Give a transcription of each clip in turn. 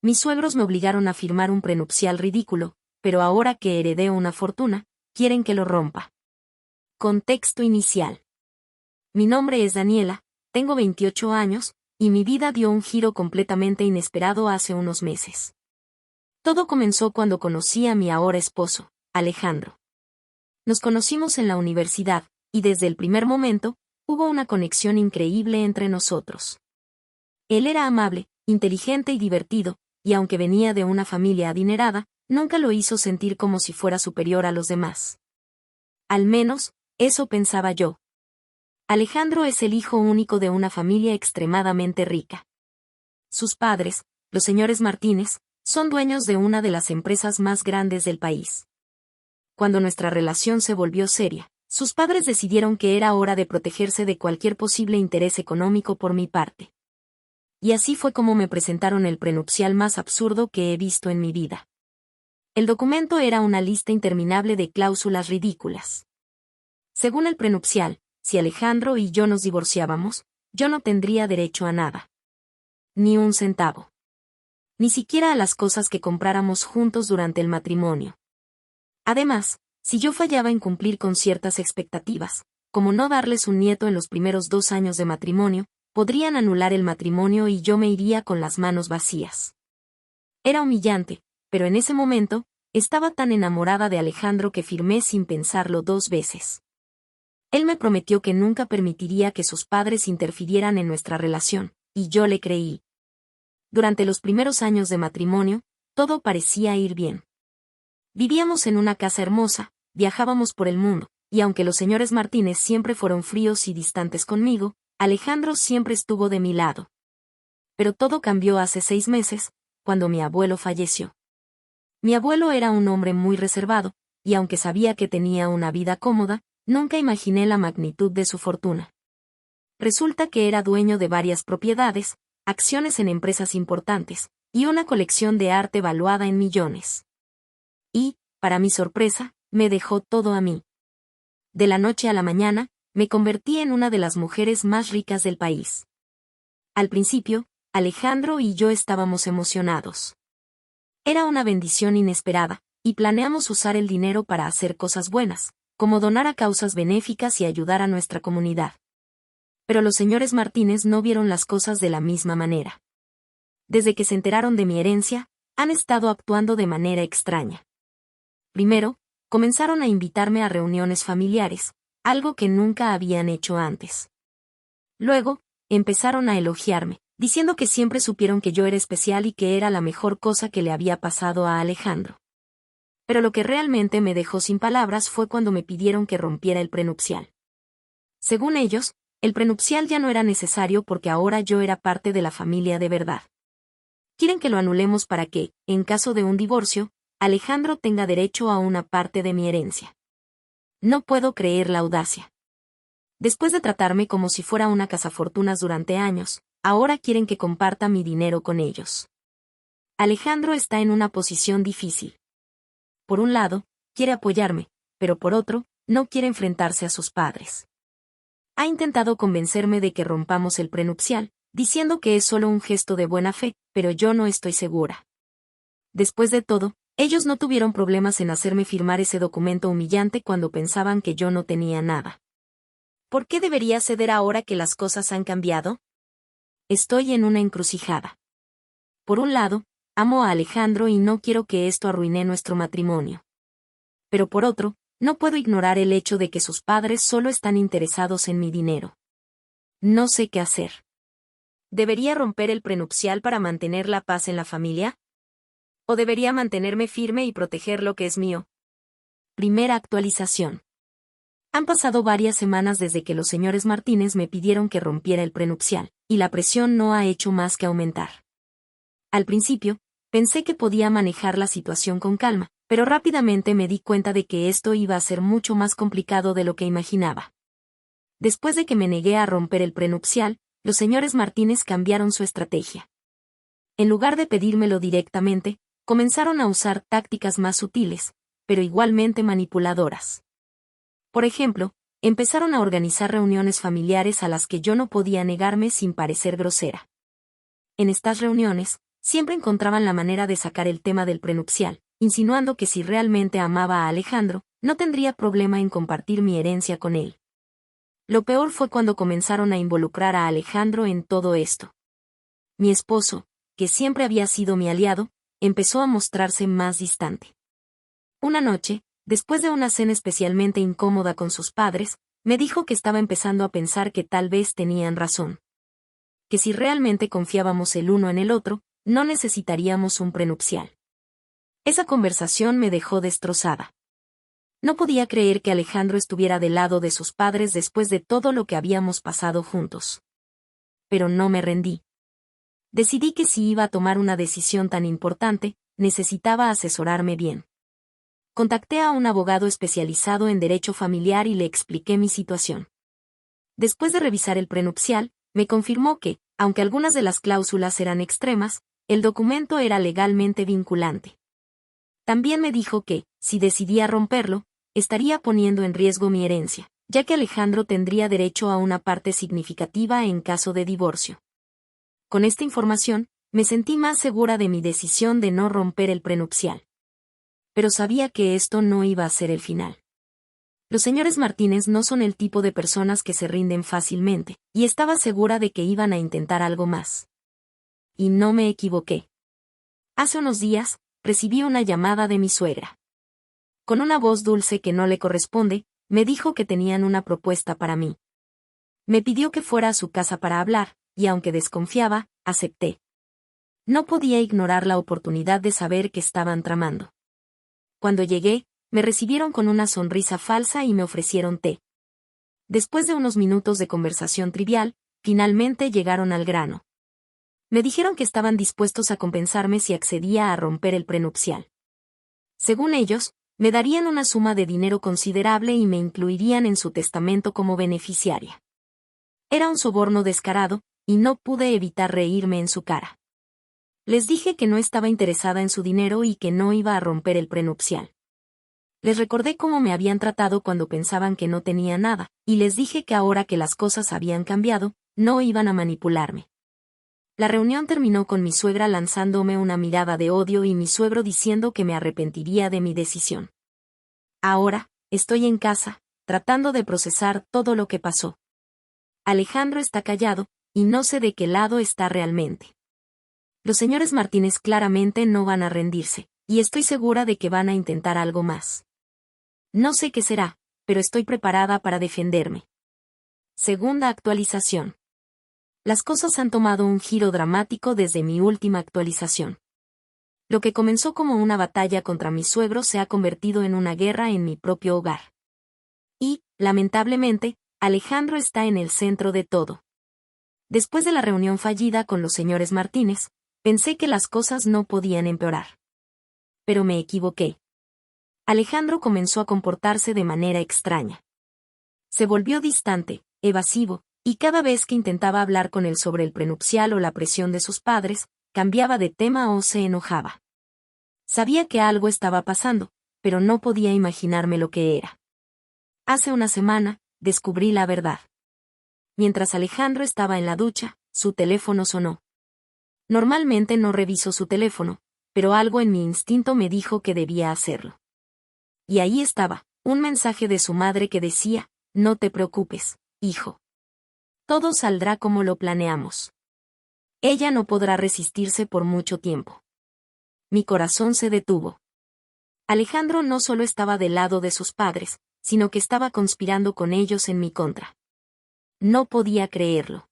Mis suegros me obligaron a firmar un prenupcial ridículo, pero ahora que heredé una fortuna, quieren que lo rompa. Contexto inicial. Mi nombre es Daniela, tengo 28 años, y mi vida dio un giro completamente inesperado hace unos meses. Todo comenzó cuando conocí a mi ahora esposo, Alejandro. Nos conocimos en la universidad, y desde el primer momento, hubo una conexión increíble entre nosotros. Él era amable, inteligente y divertido, y aunque venía de una familia adinerada, nunca lo hizo sentir como si fuera superior a los demás. Al menos, eso pensaba yo. Alejandro es el hijo único de una familia extremadamente rica. Sus padres, los señores Martínez, son dueños de una de las empresas más grandes del país. Cuando nuestra relación se volvió seria, sus padres decidieron que era hora de protegerse de cualquier posible interés económico por mi parte. Y así fue como me presentaron el prenupcial más absurdo que he visto en mi vida. El documento era una lista interminable de cláusulas ridículas. Según el prenupcial, si Alejandro y yo nos divorciábamos, yo no tendría derecho a nada. Ni un centavo. Ni siquiera a las cosas que compráramos juntos durante el matrimonio. Además, si yo fallaba en cumplir con ciertas expectativas, como no darles un nieto en los primeros 2 años de matrimonio, podrían anular el matrimonio y yo me iría con las manos vacías. Era humillante, pero en ese momento, estaba tan enamorada de Alejandro que firmé sin pensarlo 2 veces. Él me prometió que nunca permitiría que sus padres interfirieran en nuestra relación, y yo le creí. Durante los primeros años de matrimonio, todo parecía ir bien. Vivíamos en una casa hermosa, viajábamos por el mundo, y aunque los señores Martínez siempre fueron fríos y distantes conmigo, Alejandro siempre estuvo de mi lado. Pero todo cambió hace 6 meses, cuando mi abuelo falleció. Mi abuelo era un hombre muy reservado, y aunque sabía que tenía una vida cómoda, nunca imaginé la magnitud de su fortuna. Resulta que era dueño de varias propiedades, acciones en empresas importantes, y una colección de arte valuada en millones. Y, para mi sorpresa, me dejó todo a mí. De la noche a la mañana, me convertí en una de las mujeres más ricas del país. Al principio, Alejandro y yo estábamos emocionados. Era una bendición inesperada, y planeamos usar el dinero para hacer cosas buenas, como donar a causas benéficas y ayudar a nuestra comunidad. Pero los señores Martínez no vieron las cosas de la misma manera. Desde que se enteraron de mi herencia, han estado actuando de manera extraña. Primero, comenzaron a invitarme a reuniones familiares, algo que nunca habían hecho antes. Luego, empezaron a elogiarme, diciendo que siempre supieron que yo era especial y que era la mejor cosa que le había pasado a Alejandro. Pero lo que realmente me dejó sin palabras fue cuando me pidieron que rompiera el prenupcial. Según ellos, el prenupcial ya no era necesario porque ahora yo era parte de la familia de verdad. Quieren que lo anulemos para que, en caso de un divorcio, Alejandro tenga derecho a una parte de mi herencia. No puedo creer la audacia. Después de tratarme como si fuera una cazafortunas durante años, ahora quieren que comparta mi dinero con ellos. Alejandro está en una posición difícil. Por un lado, quiere apoyarme, pero por otro, no quiere enfrentarse a sus padres. Ha intentado convencerme de que rompamos el prenupcial, diciendo que es solo un gesto de buena fe, pero yo no estoy segura. Después de todo, ellos no tuvieron problemas en hacerme firmar ese documento humillante cuando pensaban que yo no tenía nada. ¿Por qué debería ceder ahora que las cosas han cambiado? Estoy en una encrucijada. Por un lado, amo a Alejandro y no quiero que esto arruine nuestro matrimonio. Pero por otro, no puedo ignorar el hecho de que sus padres solo están interesados en mi dinero. No sé qué hacer. ¿Debería romper el prenupcial para mantener la paz en la familia? ¿O debería mantenerme firme y proteger lo que es mío? Primera actualización. Han pasado varias semanas desde que los señores Martínez me pidieron que rompiera el prenupcial, y la presión no ha hecho más que aumentar. Al principio, pensé que podía manejar la situación con calma, pero rápidamente me di cuenta de que esto iba a ser mucho más complicado de lo que imaginaba. Después de que me negué a romper el prenupcial, los señores Martínez cambiaron su estrategia. En lugar de pedírmelo directamente, comenzaron a usar tácticas más sutiles, pero igualmente manipuladoras. Por ejemplo, empezaron a organizar reuniones familiares a las que yo no podía negarme sin parecer grosera. En estas reuniones, Siempre encontraban la manera de sacar el tema del prenupcial, insinuando que si realmente amaba a Alejandro, no tendría problema en compartir mi herencia con él. Lo peor fue cuando comenzaron a involucrar a Alejandro en todo esto. Mi esposo, que siempre había sido mi aliado, empezó a mostrarse más distante. Una noche, después de una cena especialmente incómoda con sus padres, me dijo que estaba empezando a pensar que tal vez tenían razón. Que si realmente confiábamos el uno en el otro, no necesitaríamos un prenupcial. Esa conversación me dejó destrozada. No podía creer que Alejandro estuviera del lado de sus padres después de todo lo que habíamos pasado juntos. Pero no me rendí. Decidí que si iba a tomar una decisión tan importante, necesitaba asesorarme bien. Contacté a un abogado especializado en derecho familiar y le expliqué mi situación. Después de revisar el prenupcial, me confirmó que, aunque algunas de las cláusulas eran extremas, el documento era legalmente vinculante. También me dijo que, si decidía romperlo, estaría poniendo en riesgo mi herencia, ya que Alejandro tendría derecho a una parte significativa en caso de divorcio. Con esta información, me sentí más segura de mi decisión de no romper el prenupcial. Pero sabía que esto no iba a ser el final. Los señores Martínez no son el tipo de personas que se rinden fácilmente, y estaba segura de que iban a intentar algo más. Y no me equivoqué. Hace unos días, recibí una llamada de mi suegra. Con una voz dulce que no le corresponde, me dijo que tenían una propuesta para mí. Me pidió que fuera a su casa para hablar, y aunque desconfiaba, acepté. No podía ignorar la oportunidad de saber qué estaban tramando. Cuando llegué, me recibieron con una sonrisa falsa y me ofrecieron té. Después de unos minutos de conversación trivial, finalmente llegaron al grano. Me dijeron que estaban dispuestos a compensarme si accedía a romper el prenupcial. Según ellos, me darían una suma de dinero considerable y me incluirían en su testamento como beneficiaria. Era un soborno descarado, y no pude evitar reírme en su cara. Les dije que no estaba interesada en su dinero y que no iba a romper el prenupcial. Les recordé cómo me habían tratado cuando pensaban que no tenía nada, y les dije que ahora que las cosas habían cambiado, no iban a manipularme. La reunión terminó con mi suegra lanzándome una mirada de odio y mi suegro diciendo que me arrepentiría de mi decisión. Ahora, estoy en casa, tratando de procesar todo lo que pasó. Alejandro está callado, y no sé de qué lado está realmente. Los señores Martínez claramente no van a rendirse, y estoy segura de que van a intentar algo más. No sé qué será, pero estoy preparada para defenderme. Segunda actualización. Las cosas han tomado un giro dramático desde mi última actualización. Lo que comenzó como una batalla contra mi suegro se ha convertido en una guerra en mi propio hogar. Y, lamentablemente, Alejandro está en el centro de todo. Después de la reunión fallida con los señores Martínez, pensé que las cosas no podían empeorar. Pero me equivoqué. Alejandro comenzó a comportarse de manera extraña. Se volvió distante, evasivo, y cada vez que intentaba hablar con él sobre el prenupcial o la presión de sus padres, cambiaba de tema o se enojaba. Sabía que algo estaba pasando, pero no podía imaginarme lo que era. Hace una semana, descubrí la verdad. Mientras Alejandro estaba en la ducha, su teléfono sonó. Normalmente no reviso su teléfono, pero algo en mi instinto me dijo que debía hacerlo. Y ahí estaba, un mensaje de su madre que decía: "No te preocupes, hijo. Todo saldrá como lo planeamos". Ella no podrá resistirse por mucho tiempo. Mi corazón se detuvo. Alejandro no solo estaba del lado de sus padres, sino que estaba conspirando con ellos en mi contra. No podía creerlo.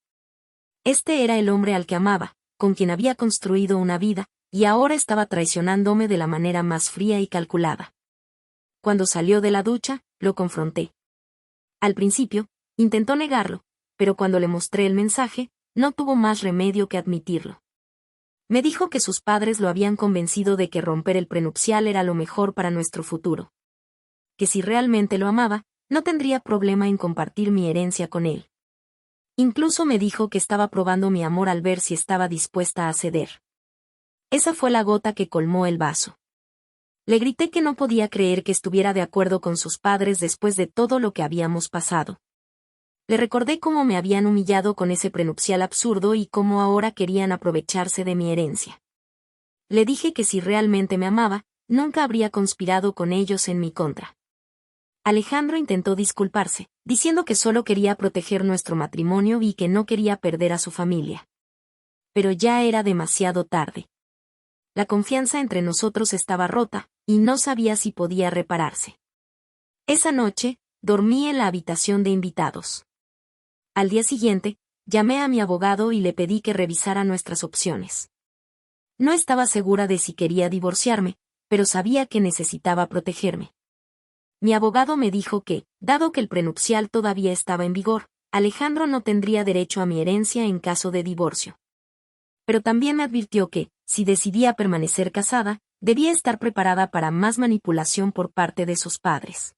Este era el hombre al que amaba, con quien había construido una vida, y ahora estaba traicionándome de la manera más fría y calculada. Cuando salió de la ducha, lo confronté. Al principio, intentó negarlo, pero cuando le mostré el mensaje, no tuvo más remedio que admitirlo. Me dijo que sus padres lo habían convencido de que romper el prenupcial era lo mejor para nuestro futuro. Que si realmente lo amaba, no tendría problema en compartir mi herencia con él. Incluso me dijo que estaba probando mi amor al ver si estaba dispuesta a ceder. Esa fue la gota que colmó el vaso. Le grité que no podía creer que estuviera de acuerdo con sus padres después de todo lo que habíamos pasado. Le recordé cómo me habían humillado con ese prenupcial absurdo y cómo ahora querían aprovecharse de mi herencia. Le dije que si realmente me amaba, nunca habría conspirado con ellos en mi contra. Alejandro intentó disculparse, diciendo que solo quería proteger nuestro matrimonio y que no quería perder a su familia. Pero ya era demasiado tarde. La confianza entre nosotros estaba rota, y no sabía si podía repararse. Esa noche, dormí en la habitación de invitados. Al día siguiente, llamé a mi abogado y le pedí que revisara nuestras opciones. No estaba segura de si quería divorciarme, pero sabía que necesitaba protegerme. Mi abogado me dijo que, dado que el prenupcial todavía estaba en vigor, Alejandro no tendría derecho a mi herencia en caso de divorcio. Pero también me advirtió que, si decidía permanecer casada, debía estar preparada para más manipulación por parte de sus padres.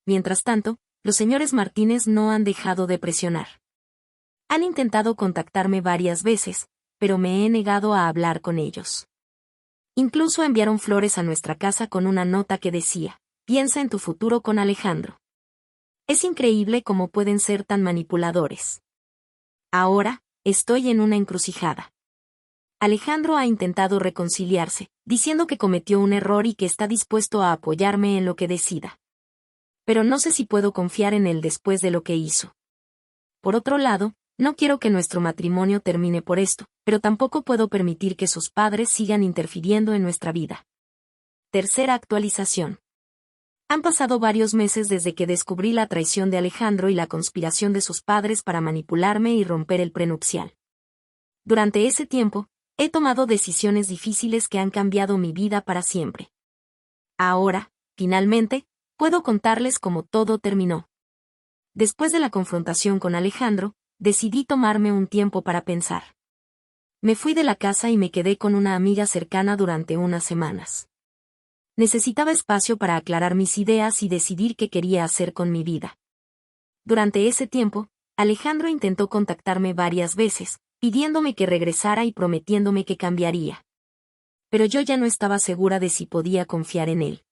Mientras tanto, los señores Martínez no han dejado de presionar. Han intentado contactarme varias veces, pero me he negado a hablar con ellos. Incluso enviaron flores a nuestra casa con una nota que decía: piensa en tu futuro con Alejandro. Es increíble cómo pueden ser tan manipuladores. Ahora, estoy en una encrucijada. Alejandro ha intentado reconciliarse, diciendo que cometió un error y que está dispuesto a apoyarme en lo que decida. Pero no sé si puedo confiar en él después de lo que hizo. Por otro lado, no quiero que nuestro matrimonio termine por esto, pero tampoco puedo permitir que sus padres sigan interfiriendo en nuestra vida. Tercera actualización. Han pasado varios meses desde que descubrí la traición de Alejandro y la conspiración de sus padres para manipularme y romper el prenupcial. Durante ese tiempo, he tomado decisiones difíciles que han cambiado mi vida para siempre. Ahora, finalmente, puedo contarles cómo todo terminó. Después de la confrontación con Alejandro, decidí tomarme un tiempo para pensar. Me fui de la casa y me quedé con una amiga cercana durante unas semanas. Necesitaba espacio para aclarar mis ideas y decidir qué quería hacer con mi vida. Durante ese tiempo, Alejandro intentó contactarme varias veces, pidiéndome que regresara y prometiéndome que cambiaría. Pero yo ya no estaba segura de si podía confiar en él.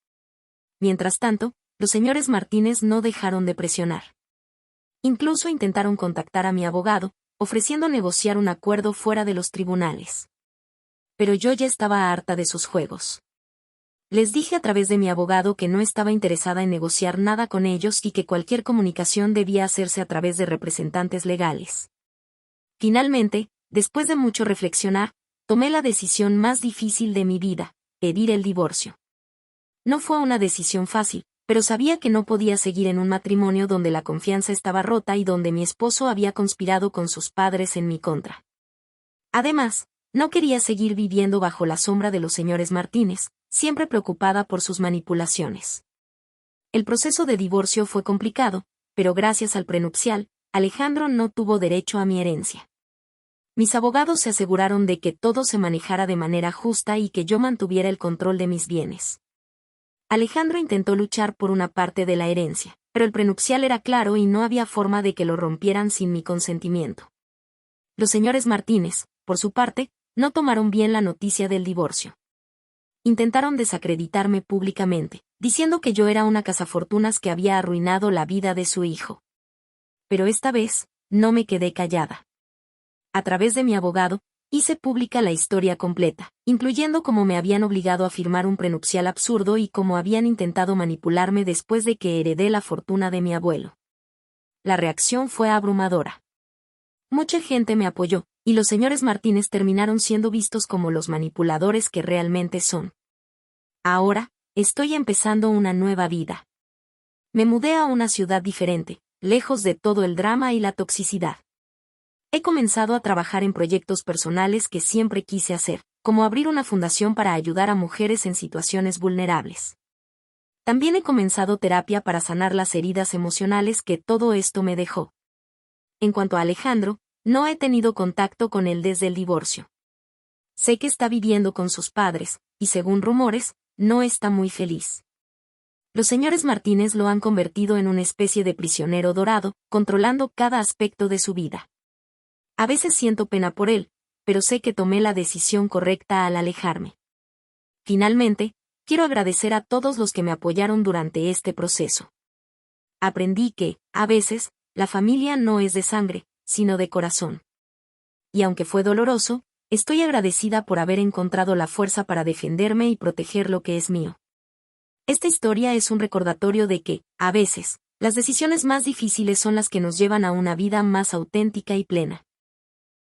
Mientras tanto, los señores Martínez no dejaron de presionar. Incluso intentaron contactar a mi abogado, ofreciendo negociar un acuerdo fuera de los tribunales. Pero yo ya estaba harta de sus juegos. Les dije a través de mi abogado que no estaba interesada en negociar nada con ellos y que cualquier comunicación debía hacerse a través de representantes legales. Finalmente, después de mucho reflexionar, tomé la decisión más difícil de mi vida: pedir el divorcio. No fue una decisión fácil, pero sabía que no podía seguir en un matrimonio donde la confianza estaba rota y donde mi esposo había conspirado con sus padres en mi contra. Además, no quería seguir viviendo bajo la sombra de los señores Martínez, siempre preocupada por sus manipulaciones. El proceso de divorcio fue complicado, pero gracias al prenupcial, Alejandro no tuvo derecho a mi herencia. Mis abogados se aseguraron de que todo se manejara de manera justa y que yo mantuviera el control de mis bienes. Alejandro intentó luchar por una parte de la herencia, pero el prenupcial era claro y no había forma de que lo rompieran sin mi consentimiento. Los señores Martínez, por su parte, no tomaron bien la noticia del divorcio. Intentaron desacreditarme públicamente, diciendo que yo era una cazafortunas que había arruinado la vida de su hijo. Pero esta vez, no me quedé callada. A través de mi abogado, hice pública la historia completa, incluyendo cómo me habían obligado a firmar un prenupcial absurdo y cómo habían intentado manipularme después de que heredé la fortuna de mi abuelo. La reacción fue abrumadora. Mucha gente me apoyó, y los señores Martínez terminaron siendo vistos como los manipuladores que realmente son. Ahora, estoy empezando una nueva vida. Me mudé a una ciudad diferente, lejos de todo el drama y la toxicidad. He comenzado a trabajar en proyectos personales que siempre quise hacer, como abrir una fundación para ayudar a mujeres en situaciones vulnerables. También he comenzado terapia para sanar las heridas emocionales que todo esto me dejó. En cuanto a Alejandro, no he tenido contacto con él desde el divorcio. Sé que está viviendo con sus padres, y según rumores, no está muy feliz. Los señores Martínez lo han convertido en una especie de prisionero dorado, controlando cada aspecto de su vida. A veces siento pena por él, pero sé que tomé la decisión correcta al alejarme. Finalmente, quiero agradecer a todos los que me apoyaron durante este proceso. Aprendí que, a veces, la familia no es de sangre, sino de corazón. Y aunque fue doloroso, Estoy agradecida por haber encontrado la fuerza para defenderme y proteger lo que es mío. Esta historia es un recordatorio de que, a veces, las decisiones más difíciles son las que nos llevan a una vida más auténtica y plena.